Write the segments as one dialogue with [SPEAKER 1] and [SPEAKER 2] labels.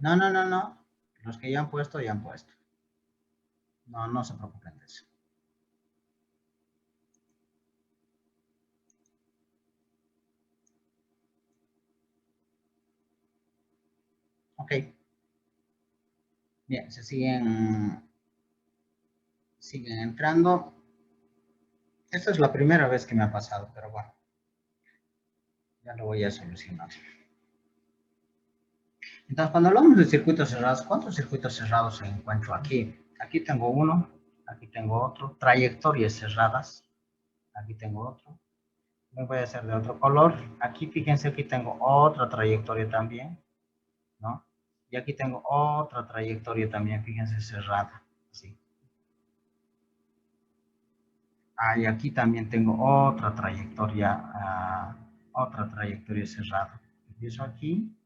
[SPEAKER 1] No, no, no, no. Los que ya han puesto, ya han puesto. No, no se preocupen de eso. Ok. Bien, se siguen entrando. Esta es la primera vez que me ha pasado, pero bueno. Ya lo voy a solucionar. Entonces, cuando hablamos de circuitos cerrados, ¿cuántos circuitos cerrados encuentro aquí? Aquí tengo uno, aquí tengo otro, trayectorias cerradas, aquí tengo otro. Me voy a hacer de otro color. Aquí, fíjense, aquí tengo otra trayectoria también, ¿no? Y aquí tengo otra trayectoria también, fíjense, cerrada, así. Ah, y aquí también tengo otra trayectoria cerrada. Empiezo aquí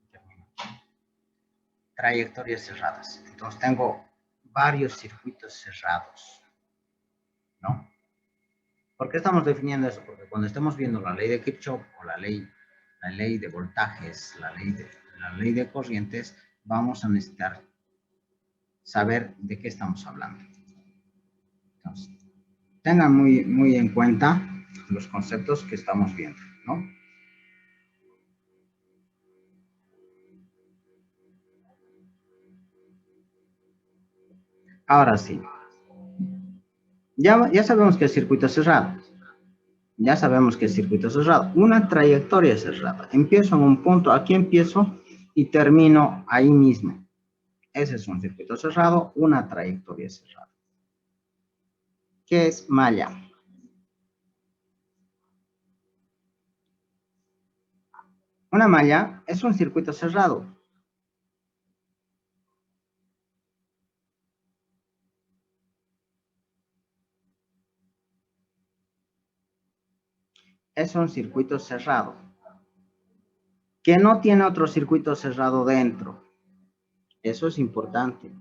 [SPEAKER 1] y termino. Trayectorias cerradas. Entonces tengo varios circuitos cerrados, ¿no? ¿Por qué estamos definiendo eso? Porque cuando estemos viendo la ley de Kirchhoff o la ley de voltajes, la ley de corrientes, vamos a necesitar saber de qué estamos hablando. Entonces, tengan muy en cuenta los conceptos que estamos viendo, ¿no? Ahora sí, ya sabemos que el circuito es cerrado. Ya sabemos que el circuito es cerrado. Una trayectoria cerrada. Empiezo en un punto, aquí empiezo y termino ahí mismo. Ese es un circuito cerrado, una trayectoria cerrada. ¿Qué es malla? Una malla es un circuito cerrado. Es un circuito cerrado que no tiene otro circuito cerrado dentro. Eso es importante.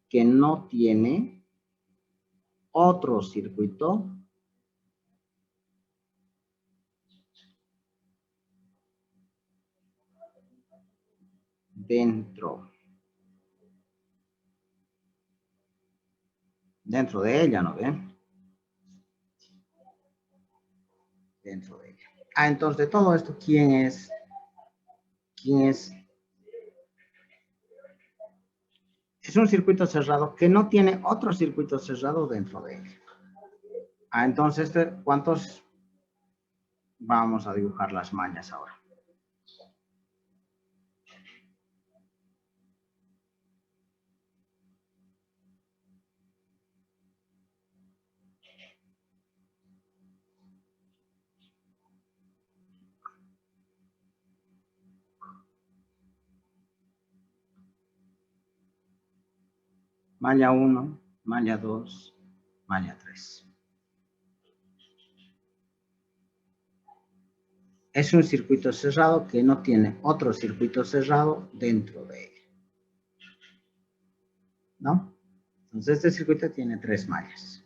[SPEAKER 1] Que no tiene otro circuito dentro. Dentro de ella, ¿no ven? Dentro de ella. Ah, entonces de todo esto, ¿quién es? Es un circuito cerrado que no tiene otro circuito cerrado dentro de él. Ah, entonces, ¿cuántos? Vamos a dibujar las mallas ahora. Malla 1, malla 2, malla 3. Es un circuito cerrado que no tiene otro circuito cerrado dentro de él, ¿no? Entonces este circuito tiene 3 mallas.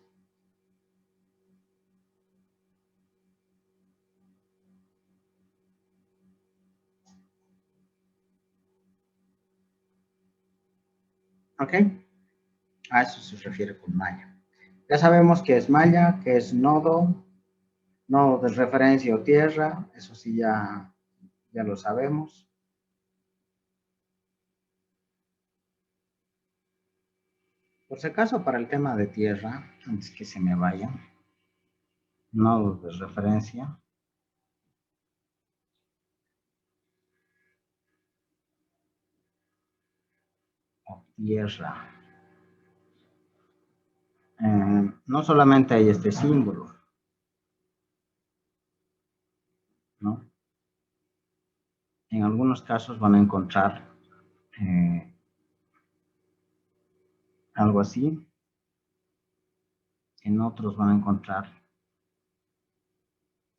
[SPEAKER 1] ¿Ok? A eso se refiere con malla. Ya sabemos qué es malla, qué es nodo, nodo de referencia o tierra, eso sí ya lo sabemos. Por si acaso, para el tema de tierra, antes que se me vaya, nodos de referencia. O tierra. No solamente hay este símbolo, ¿no? En algunos casos van a encontrar algo así. En otros van a encontrar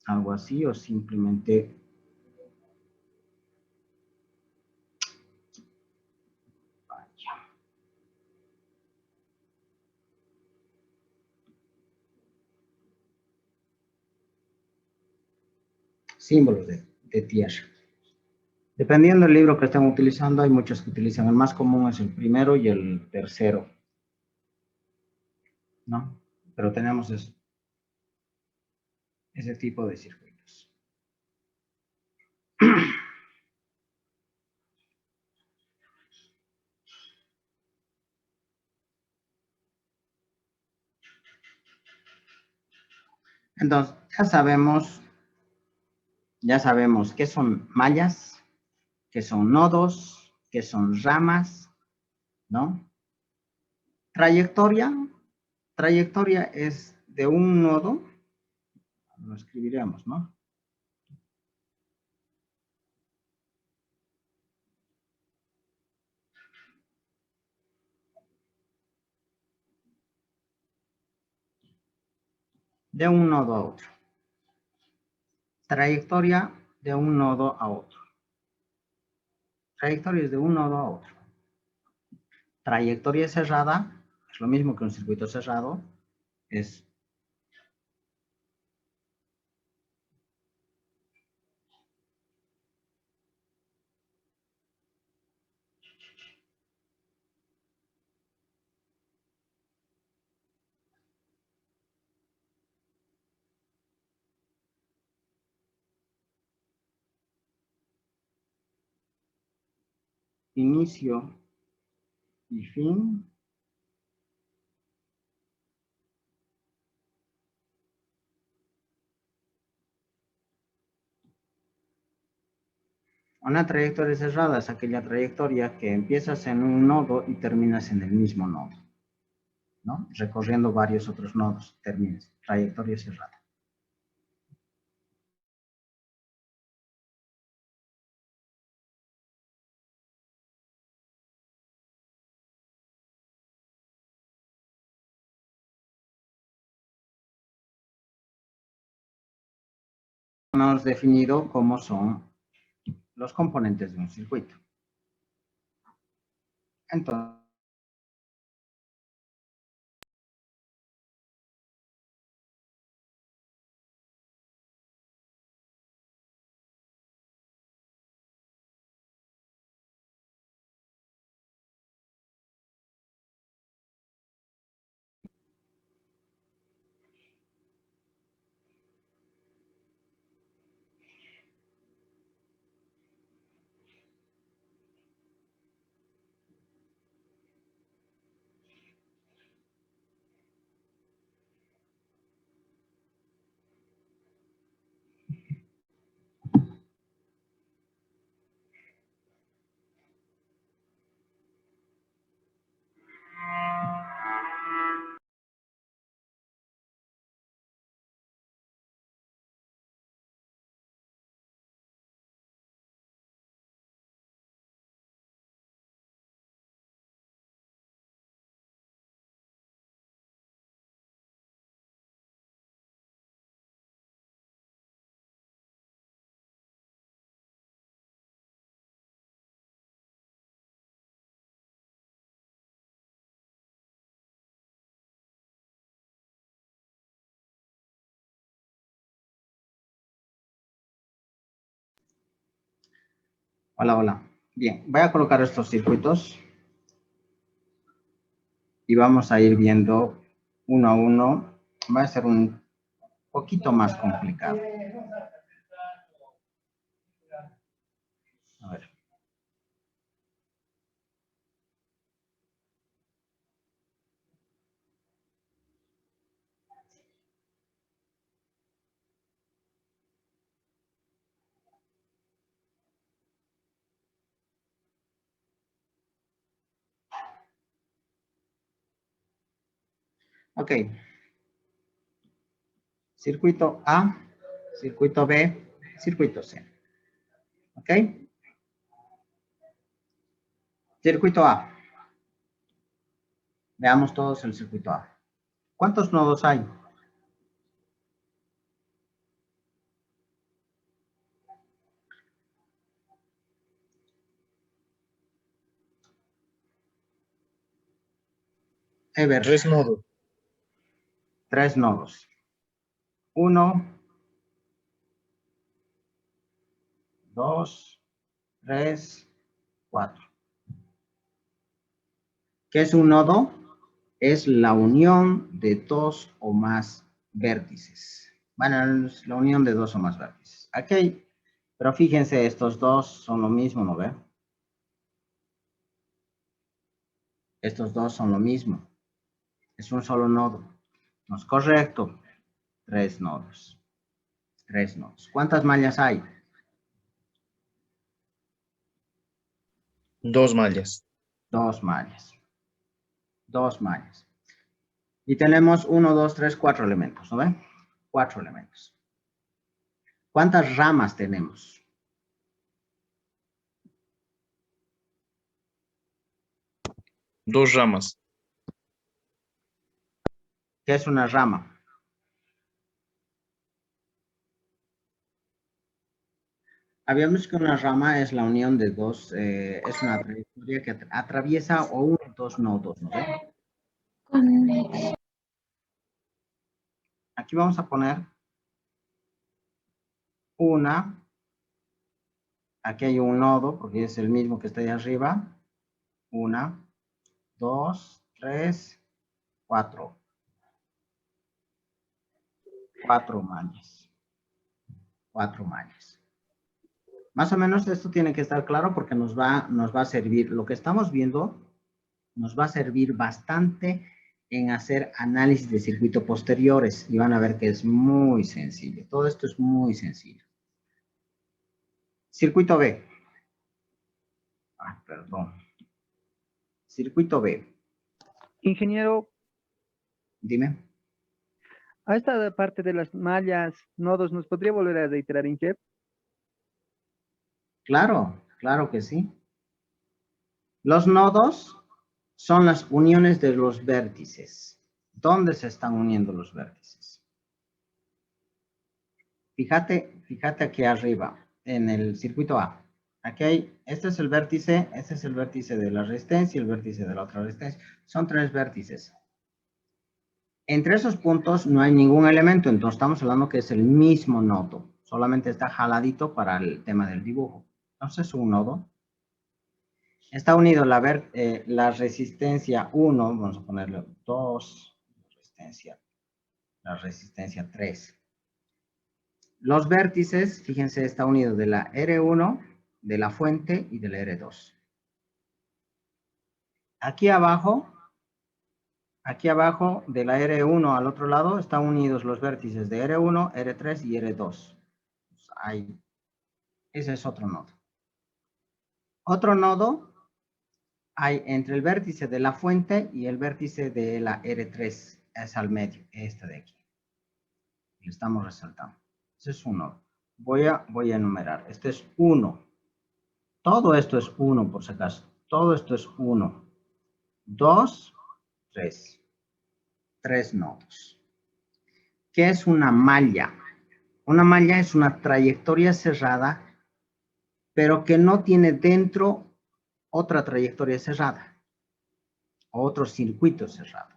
[SPEAKER 1] algo así o simplemente símbolos de tierra. Dependiendo del libro que estén utilizando, hay muchos que utilizan. El más común es el primero y el tercero, ¿no? Pero tenemos ese tipo de circuitos. Entonces, ya sabemos qué son mallas, qué son nodos, qué son ramas, ¿no? Trayectoria es de un nodo, lo escribiremos, ¿no? De un nodo a otro. Trayectoria de un nodo a otro. Trayectoria es de un nodo a otro. Trayectoria cerrada, es lo mismo que un circuito cerrado, es inicio y fin. Una trayectoria cerrada es aquella trayectoria que empiezas en un nodo y terminas en el mismo nodo, ¿no? Recorriendo varios otros nodos, terminas. Trayectoria cerrada. Hemos definido cómo son los componentes de un circuito. Entonces, hola, hola. Bien, voy a colocar estos circuitos y vamos a ir viendo uno a uno. Va a ser un poquito más complicado. A ver. Ok. Circuito A, circuito B, circuito C. ¿Ok? Circuito A. Veamos todos el circuito A. ¿Cuántos nodos hay? Ever.
[SPEAKER 2] 3 nodos.
[SPEAKER 1] 3 nodos. 1, 2, 3, 4. ¿Qué es un nodo? Es la unión de dos o más vértices. Bueno, es la unión de dos o más vértices. Aquí, pero fíjense, estos dos son lo mismo, ¿no ve? Estos dos son lo mismo. Es un solo nodo. No es correcto. 3 nodos. 3 nodos. ¿Cuántas mallas hay?
[SPEAKER 2] 2 mallas.
[SPEAKER 1] 2 mallas. 2 mallas. Y tenemos 1, 2, 3, 4 elementos, ¿no ven? 4 elementos. ¿Cuántas ramas tenemos?
[SPEAKER 2] Dos ramas.
[SPEAKER 1] ¿Qué es una rama? Habíamos que una rama es la unión de dos, es una trayectoria que atraviesa o une dos nodos, ¿no ven? Aquí vamos a poner una. Aquí hay un nodo, porque es el mismo que está ahí arriba. 1, 2, 3, 4. 4 mallas. 4 mallas. Más o menos esto tiene que estar claro porque nos va a servir, lo que estamos viendo, nos va a servir bastante en hacer análisis de circuito posteriores y van a ver que es muy sencillo. Todo esto es muy sencillo. Circuito B. Perdón. Circuito B.
[SPEAKER 3] Ingeniero,
[SPEAKER 1] Dime.
[SPEAKER 3] a esta parte de las mallas, nodos, ¿nos podría volver a reiterar en qué?
[SPEAKER 1] Claro, claro que sí. Los nodos son las uniones de los vértices. ¿Dónde se están uniendo los vértices? Fíjate aquí arriba, en el circuito A. Aquí hay, este es el vértice de la resistencia y el vértice de la otra resistencia. Son 3 vértices. Entre esos puntos no hay ningún elemento, entonces estamos hablando que es el mismo nodo. Solamente está jaladito para el tema del dibujo. Entonces un nodo. Está unido la resistencia 1, vamos a ponerle 2, la resistencia 3. Los vértices, fíjense, está unido de la R1, de la fuente y de la R2. Aquí abajo de la R1 al otro lado están unidos los vértices de R1, R3 y R2. Pues ahí, ese es otro nodo. Otro nodo hay entre el vértice de la fuente y el vértice de la R3, es al medio, este de aquí. Lo estamos resaltando. Ese es un nodo. Voy a enumerar. Este es 1. Todo esto es 1 por si acaso. Todo esto es 1. 2, 3. 3 nodos. ¿Qué es una malla? Una malla es una trayectoria cerrada, pero que no tiene dentro otra trayectoria cerrada, o otro circuito cerrado.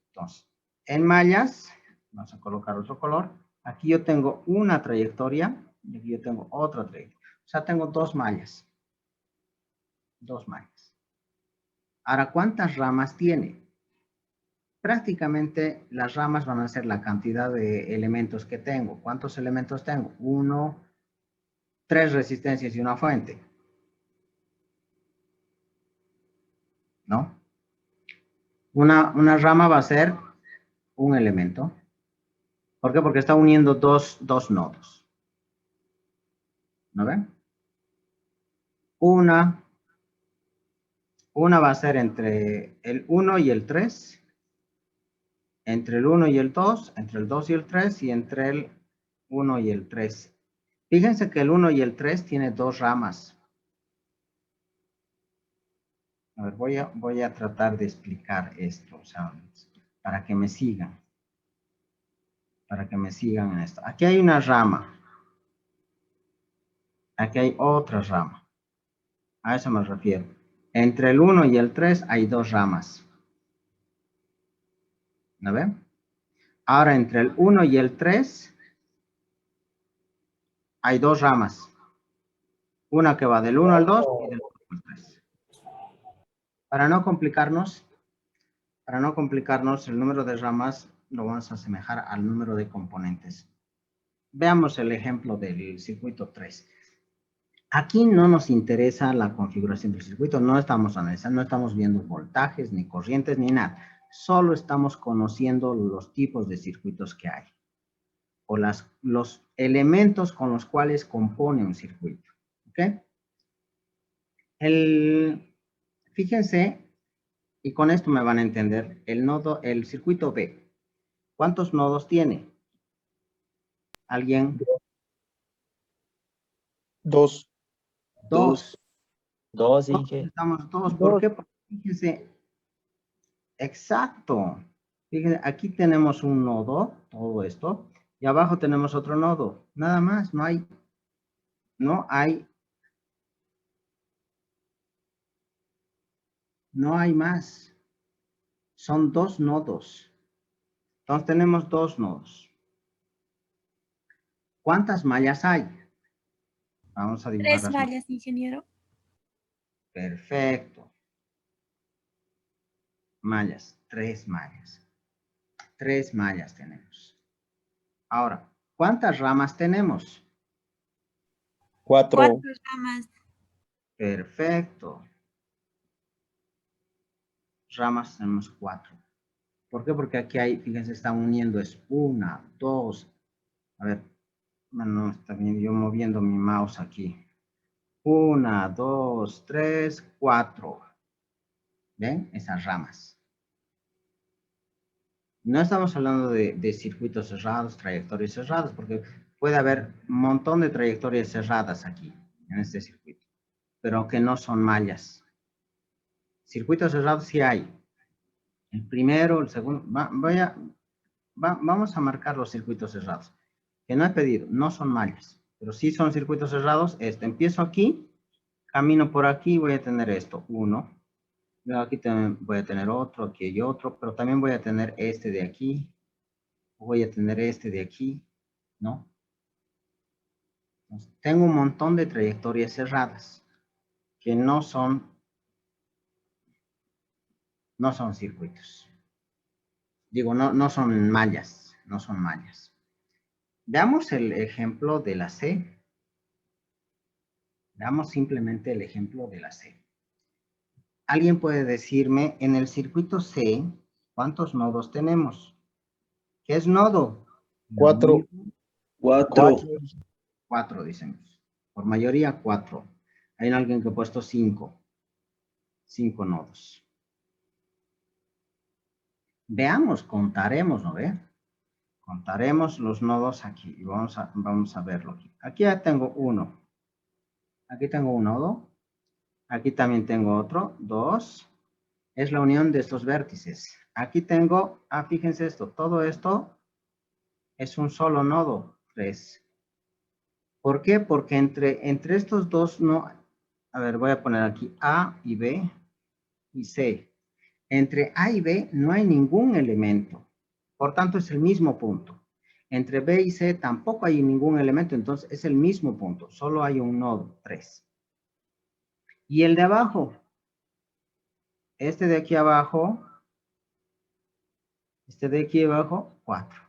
[SPEAKER 1] Entonces, en mallas, vamos a colocar otro color. Aquí yo tengo una trayectoria y aquí yo tengo otra trayectoria. O sea, tengo 2 mallas. 2 mallas. Ahora, ¿cuántas ramas tiene? Prácticamente las ramas van a ser la cantidad de elementos que tengo. ¿Cuántos elementos tengo? 1, 3 resistencias y una fuente. ¿No? Una rama va a ser un elemento. ¿Por qué? Porque está uniendo dos nodos. ¿No ven? Una va a ser entre el 1 y el 3, entre el 1 y el 2, entre el 2 y el 3 y entre el 1 y el 3. Fíjense que el 1 y el 3 tiene 2 ramas. A ver, voy a tratar de explicar esto, o sea, para que me sigan. Para que me sigan en esto. Aquí hay una rama. Aquí hay otra rama. A eso me refiero. Entre el 1 y el 3 hay 2 ramas. ¿No ven? Ahora, entre el 1 y el 3 hay 2 ramas. Una que va del 1 al 2 y del 4 al 3. Para no complicarnos, el número de ramas lo vamos a asemejar al número de componentes. Veamos el ejemplo del circuito 3. Aquí no nos interesa la configuración del circuito, no estamos analizando, no estamos viendo voltajes, ni corrientes, ni nada. Solo estamos conociendo los tipos de circuitos que hay, o los elementos con los cuales compone un circuito. ¿Ok? Fíjense, y con esto me van a entender, el circuito B. ¿Cuántos nodos tiene? ¿Alguien?
[SPEAKER 2] 2.
[SPEAKER 1] Dos.
[SPEAKER 4] Dos,
[SPEAKER 1] Todos
[SPEAKER 4] Inge.
[SPEAKER 1] estamos dos. ¿Por
[SPEAKER 3] Dos.
[SPEAKER 1] qué? Porque fíjense, exacto. Fíjense, aquí tenemos un nodo, todo esto, y abajo tenemos otro nodo. Nada más, no hay más. Son dos nodos. Entonces tenemos dos nodos. ¿Cuántas mallas hay? Vamos a dibujar.
[SPEAKER 5] 3 mallas, ingeniero.
[SPEAKER 1] Perfecto. Mallas, 3 mallas. 3 mallas tenemos. Ahora, ¿cuántas ramas tenemos?
[SPEAKER 2] 4.
[SPEAKER 5] 4 ramas.
[SPEAKER 1] Perfecto. Ramas tenemos 4. ¿Por qué? Porque aquí hay, fíjense, están uniendo, es 1, 2. A ver, no está bien, yo moviendo mi mouse aquí. 1, 2, 3, 4. ¿Ven? Esas ramas. No estamos hablando de circuitos cerrados, trayectorias cerradas, porque puede haber un montón de trayectorias cerradas aquí, en este circuito, pero que no son mallas. Circuitos cerrados sí hay. El primero, el segundo, vamos a marcar los circuitos cerrados, que no he pedido, no son mallas, pero sí son circuitos cerrados. Empiezo aquí, camino por aquí, voy a tener esto, 1. Luego aquí también voy a tener otro, aquí hay otro, pero también voy a tener este de aquí, voy a tener este de aquí, ¿no? Entonces, tengo un montón de trayectorias cerradas que no son circuitos. Digo, no son mallas, no son mallas. Veamos el ejemplo de la C. Veamos simplemente el ejemplo de la C. ¿Alguien puede decirme en el circuito C cuántos nodos tenemos? ¿Qué es nodo?
[SPEAKER 2] 4.
[SPEAKER 4] 4.
[SPEAKER 1] 4, dicen. Por mayoría 4. Hay alguien que ha puesto 5. 5 nodos. Veamos, contaremos, ¿no ve? Contaremos los nodos aquí y vamos a verlo aquí. Aquí ya tengo 1. Aquí tengo un nodo. Aquí también tengo otro, 2. Es la unión de estos vértices. Aquí tengo, fíjense esto, todo esto es un solo nodo, 3. ¿Por qué? Porque entre estos dos no, a ver, voy a poner aquí A y B y C. Entre A y B no hay ningún elemento, por tanto es el mismo punto. Entre B y C tampoco hay ningún elemento, entonces es el mismo punto, solo hay un nodo, 3. Y el de abajo, este de aquí abajo, 4.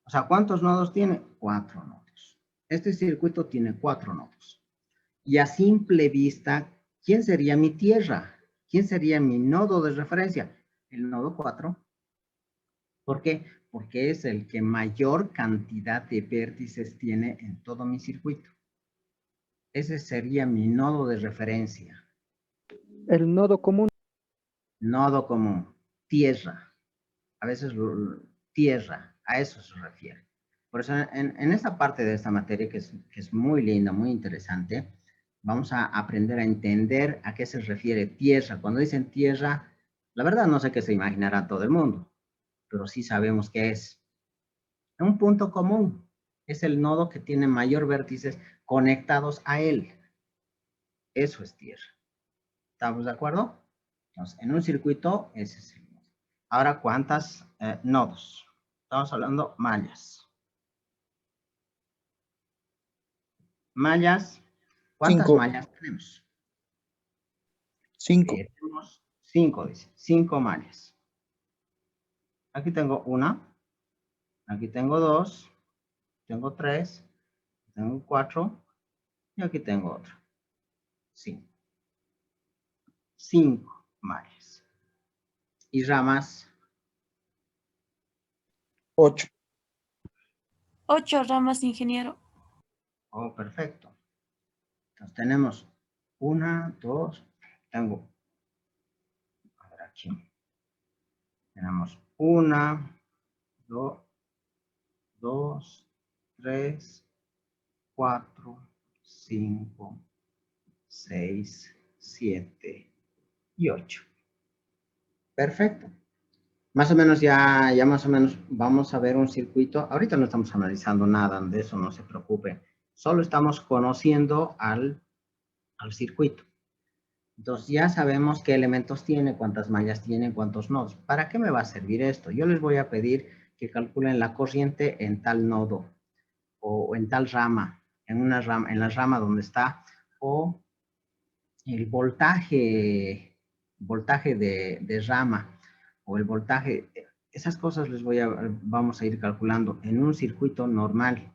[SPEAKER 1] O sea, ¿cuántos nodos tiene? 4 nodos. Este circuito tiene 4 nodos. Y a simple vista, ¿quién sería mi tierra? ¿Quién sería mi nodo de referencia? El nodo 4. ¿Por qué? Porque es el que mayor cantidad de vértices tiene en todo mi circuito. Ese sería mi nodo de referencia.
[SPEAKER 3] El nodo común.
[SPEAKER 1] Nodo común, tierra. A veces tierra, a eso se refiere. Por eso en esta parte de esta materia, que es muy linda, muy interesante, vamos a aprender a entender a qué se refiere tierra. Cuando dicen tierra, la verdad no sé qué se imaginará todo el mundo, pero sí sabemos qué es. Un punto común es el nodo que tiene mayor vértices conectados a él. Eso es tierra. ¿Estamos de acuerdo? Entonces, en un circuito, ese es el nodo. Ahora, ¿cuántas nodos? Estamos hablando mallas. Mallas, ¿Cuántas
[SPEAKER 2] 5.
[SPEAKER 1] mallas tenemos?
[SPEAKER 2] 5.
[SPEAKER 1] Tenemos 5, dice. 5 mallas. Aquí tengo una. Aquí tengo 2. Tengo 3. Tengo 4. Y aquí tengo otra. 5. 5 mallas. Y ramas.
[SPEAKER 2] 8.
[SPEAKER 5] 8 ramas, ingeniero.
[SPEAKER 1] Oh, perfecto. Entonces tenemos 1, 2. Tengo. A ver aquí. Tenemos 1, 2, 3, 4, 5, 6, 7 y 8. Perfecto. Más o menos ya más o menos vamos a ver un circuito. Ahorita no estamos analizando nada de eso, no se preocupe. Solo estamos conociendo al circuito. Entonces ya sabemos qué elementos tiene, cuántas mallas tiene, cuántos nodos. ¿Para qué me va a servir esto? Yo les voy a pedir que calculen la corriente en tal nodo o en tal rama, en la rama donde está, o el voltaje de rama o el voltaje, esas cosas vamos a ir calculando en un circuito normal.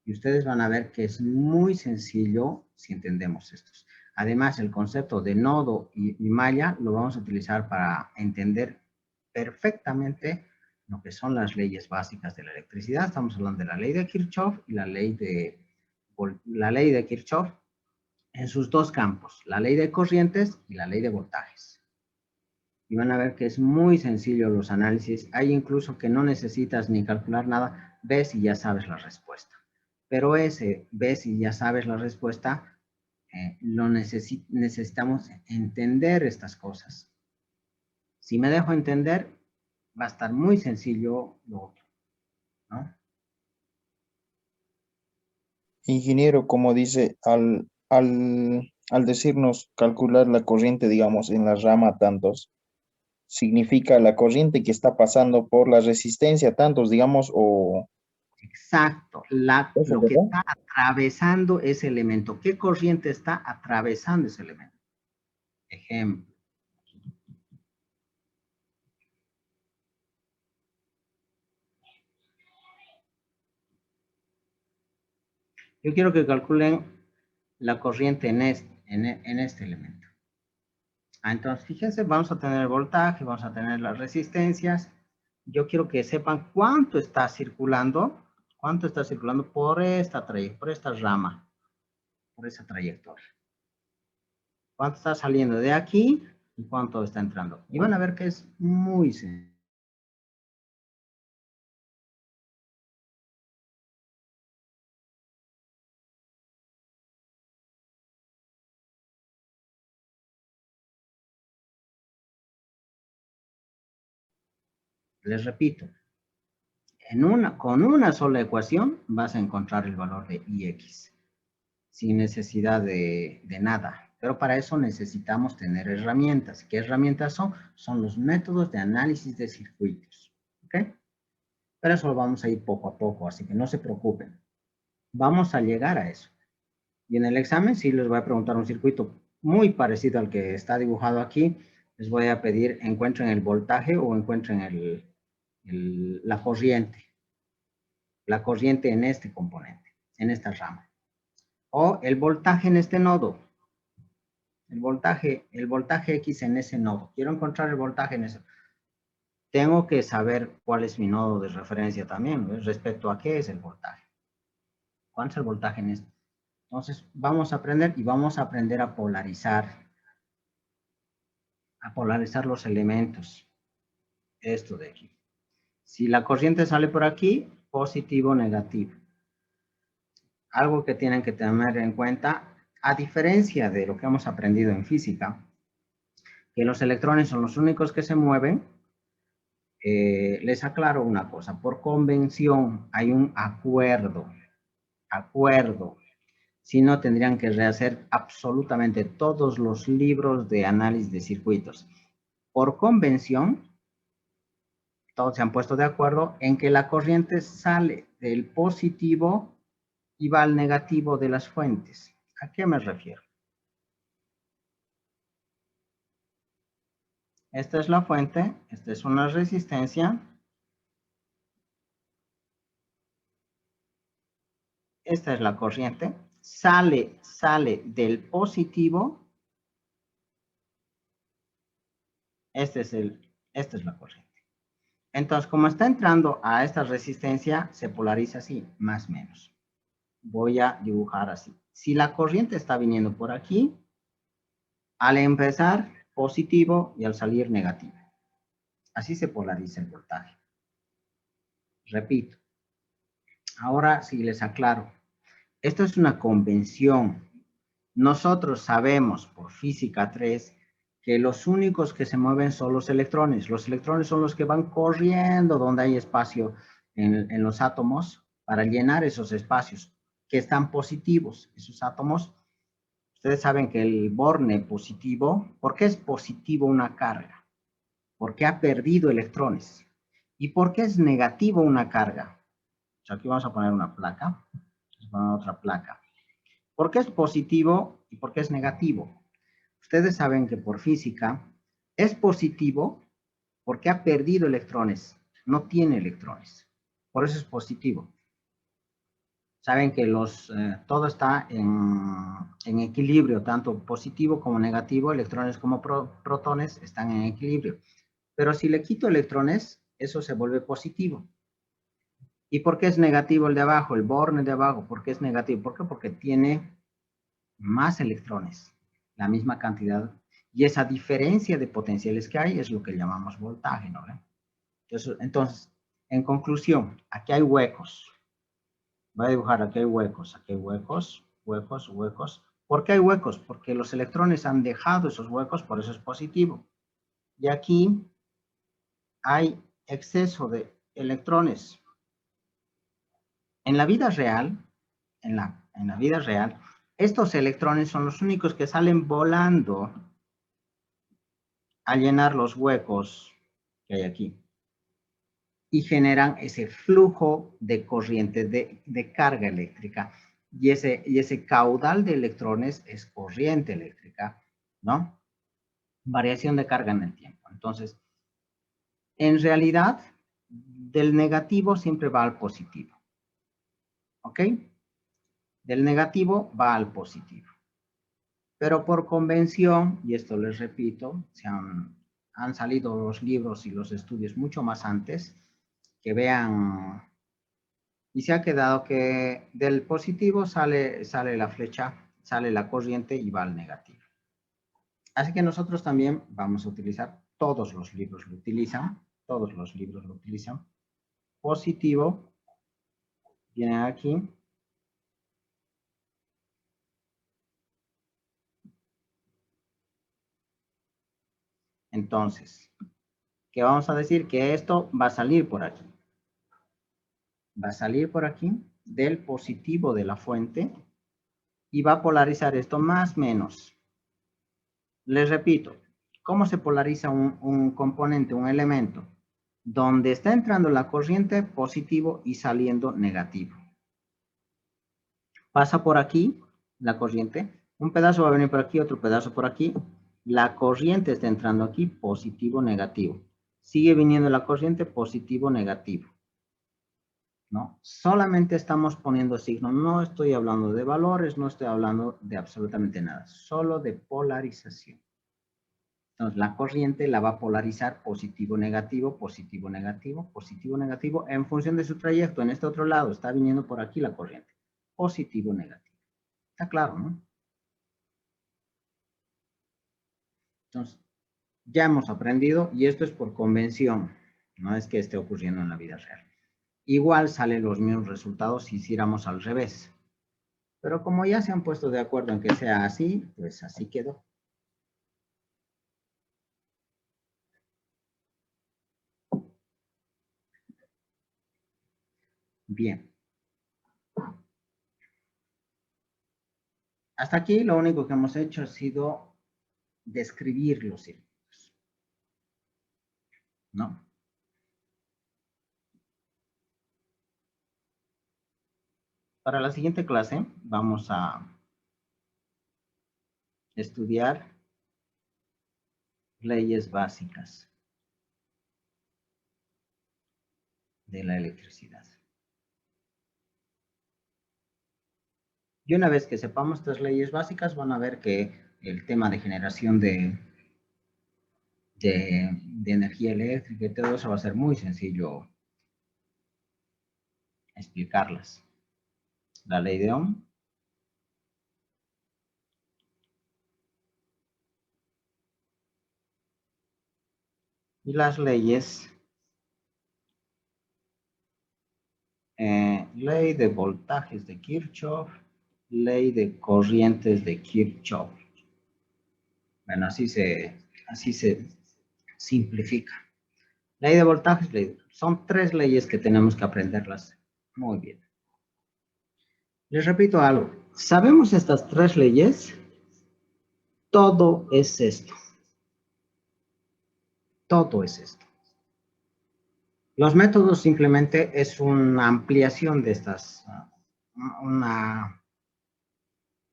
[SPEAKER 1] Y ustedes van a ver que es muy sencillo si entendemos estos. Además, el concepto de nodo y malla lo vamos a utilizar para entender perfectamente lo que son las leyes básicas de la electricidad. Estamos hablando de la ley de Kirchhoff y la ley de Kirchhoff en sus dos campos, la ley de corrientes y la ley de voltajes. Y van a ver que es muy sencillo los análisis. Hay incluso que no necesitas ni calcular nada, ves y ya sabes la respuesta. Pero ese ves y ya sabes la respuesta, necesitamos entender estas cosas. Si me dejo entender, va a estar muy sencillo lo otro, ¿no?
[SPEAKER 2] Ingeniero, como dice, al decirnos calcular la corriente, digamos, en la rama tantos, significa la corriente que está pasando por la resistencia tantos, digamos, o
[SPEAKER 1] Exacto,
[SPEAKER 2] eso,
[SPEAKER 1] lo que
[SPEAKER 2] ¿verdad?
[SPEAKER 1] está atravesando ese elemento. ¿Qué corriente está atravesando ese elemento? Ejemplo. Yo quiero que calculen la corriente en este elemento. Entonces, fíjense, vamos a tener el voltaje, vamos a tener las resistencias. Yo quiero que sepan cuánto está circulando por esta rama, por esa trayectoria. Cuánto está saliendo de aquí y cuánto está entrando. Y van a ver que es muy sencillo. Les repito, con una sola ecuación vas a encontrar el valor de Ix, sin necesidad de nada. Pero para eso necesitamos tener herramientas. ¿Qué herramientas son? Son los métodos de análisis de circuitos. ¿Ok? Pero eso lo vamos a ir poco a poco, así que no se preocupen. Vamos a llegar a eso. Y en el examen sí les voy a preguntar un circuito muy parecido al que está dibujado aquí. Les voy a pedir encuentren el voltaje o encuentren la corriente. La corriente en este componente, en esta rama. O el voltaje en este nodo. El voltaje X en ese nodo. Quiero encontrar el voltaje en ese. Tengo que saber cuál es mi nodo de referencia también, ¿no? Respecto a qué es el voltaje. ¿Cuál es el voltaje en este? Entonces, vamos a aprender y vamos a aprender a polarizar los elementos. Esto de aquí. Si la corriente sale por aquí, positivo o negativo. Algo que tienen que tener en cuenta, a diferencia de lo que hemos aprendido en física, que los electrones son los únicos que se mueven, les aclaro una cosa, por convención hay un acuerdo, si no tendrían que rehacer absolutamente todos los libros de análisis de circuitos. Por convención, todos se han puesto de acuerdo en que la corriente sale del positivo y va al negativo de las fuentes. ¿A qué me refiero? Esta es la fuente, esta es una resistencia. Esta es la corriente. Sale del positivo. Esta es la corriente. Entonces, como está entrando a esta resistencia, se polariza así, más o menos. Voy a dibujar así. Si la corriente está viniendo por aquí, al empezar positivo y al salir negativo. Así se polariza el voltaje. Repito. Ahora sí les aclaro. Esto es una convención. Nosotros sabemos por física 3 que los únicos que se mueven son los electrones. Los electrones son los que van corriendo donde hay espacio en los átomos para llenar esos espacios que están positivos. Esos átomos, ustedes saben que el borne positivo, ¿por qué es positivo una carga? Porque ha perdido electrones. ¿Y por qué es negativo una carga? O sea, aquí vamos a poner una placa. Vamos a poner otra placa. ¿Por qué es positivo y por qué es negativo? Ustedes saben que por física es positivo porque ha perdido electrones, no tiene electrones. Por eso es positivo. Saben que todo está en equilibrio, tanto positivo como negativo, electrones como protones están en equilibrio. Pero si le quito electrones, eso se vuelve positivo. ¿Y por qué es negativo el de abajo, el borne de abajo? ¿Por qué es negativo? ¿Por qué? Porque tiene más electrones, la misma cantidad, y esa diferencia de potenciales que hay es lo que llamamos voltaje, ¿no? Entonces, en conclusión, aquí hay huecos. Voy a dibujar, aquí hay huecos, huecos, huecos. ¿Por qué hay huecos? Porque los electrones han dejado esos huecos, por eso es positivo. Y aquí hay exceso de electrones. En la vida real, en la vida real, estos electrones son los únicos que salen volando a llenar los huecos que hay aquí y generan ese flujo de corriente de carga eléctrica y ese caudal de electrones es corriente eléctrica, ¿no? Variación de carga en el tiempo. Entonces, en realidad, del negativo siempre va al positivo, ¿ok? Del negativo va al positivo. Pero por convención, y esto les repito, han salido los libros y los estudios mucho más antes, que vean, y se ha quedado que del positivo sale la flecha, sale la corriente y va al negativo. Así que nosotros también vamos a utilizar, todos los libros lo utilizan, positivo, viene aquí, entonces, ¿qué vamos a decir? Que esto va a salir por aquí. Va a salir por aquí del positivo de la fuente y va a polarizar esto más menos. Les repito, ¿cómo se polariza un componente, un elemento? Donde está entrando la corriente positivo y saliendo negativo. Pasa por aquí la corriente, un pedazo va a venir por aquí, otro pedazo por aquí. La corriente está entrando aquí, positivo, negativo. Sigue viniendo la corriente, positivo, negativo. ¿No? Solamente estamos poniendo signo, no estoy hablando de valores, no estoy hablando de absolutamente nada, solo de polarización. Entonces, la corriente la va a polarizar positivo, negativo, positivo, negativo, positivo, negativo, en función de su trayecto. En este otro lado está viniendo por aquí la corriente. Positivo, negativo. Está claro, ¿no? Entonces, ya hemos aprendido y esto es por convención, no es que esté ocurriendo en la vida real. Igual salen los mismos resultados si hiciéramos al revés. Pero como ya se han puesto de acuerdo en que sea así, pues así quedó. Bien. Hasta aquí lo único que hemos hecho ha sido describir los circuitos, ¿no? Para la siguiente clase vamos a estudiar leyes básicas de la electricidad. Y una vez que sepamos estas leyes básicas, van a ver que el tema de generación de energía eléctrica y todo eso va a ser muy sencillo explicarlas. La ley de Ohm. Y las leyes, ley de voltajes de Kirchhoff, ley de corrientes de Kirchhoff. Bueno, así se simplifica. Ley de voltajes, son 3 leyes que tenemos que aprenderlas muy bien. Les repito algo. ¿Sabemos estas 3 leyes? Todo es esto. Todo es esto. Los métodos simplemente es una ampliación de estas,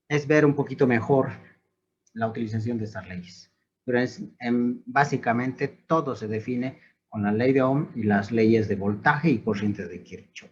[SPEAKER 1] es ver un poquito mejor la utilización de estas leyes. Pero básicamente todo se define con la ley de Ohm y las leyes de voltaje y corriente de Kirchhoff.